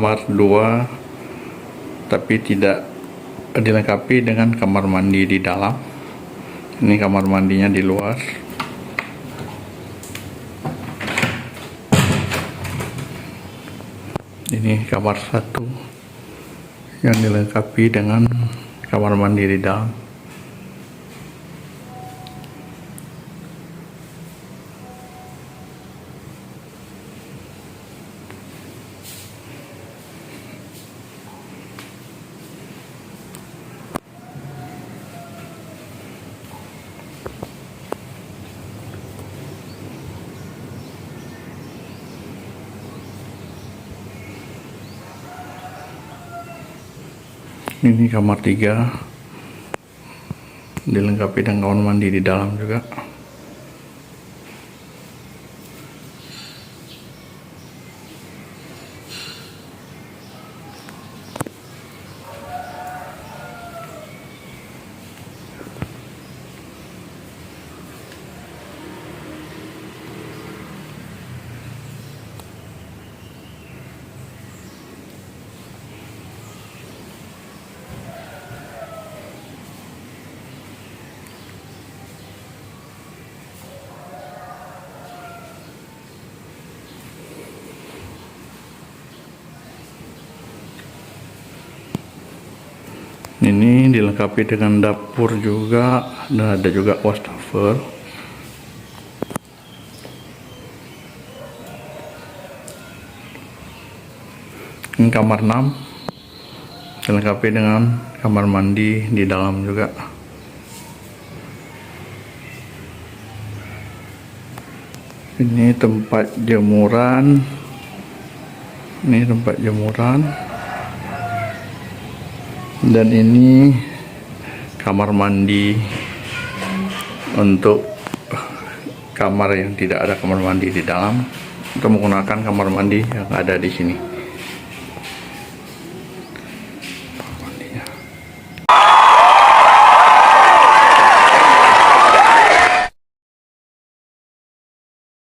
kamar dua, tapi tidak dilengkapi dengan kamar mandi di dalam. Ini kamar mandinya di luar. Ini kamar satu yang dilengkapi dengan kamar mandi di dalam. Ini kamar 3 dilengkapi dengan kamar mandi di dalam juga. Ini dilengkapi dengan dapur juga, dan ada juga wastafel. Ini kamar 6 dilengkapi dengan kamar mandi di dalam juga. Ini tempat jemuran. Ini tempat jemuran. Dan ini kamar mandi untuk kamar yang tidak ada kamar mandi di dalam, untuk menggunakan kamar mandi yang ada di sini.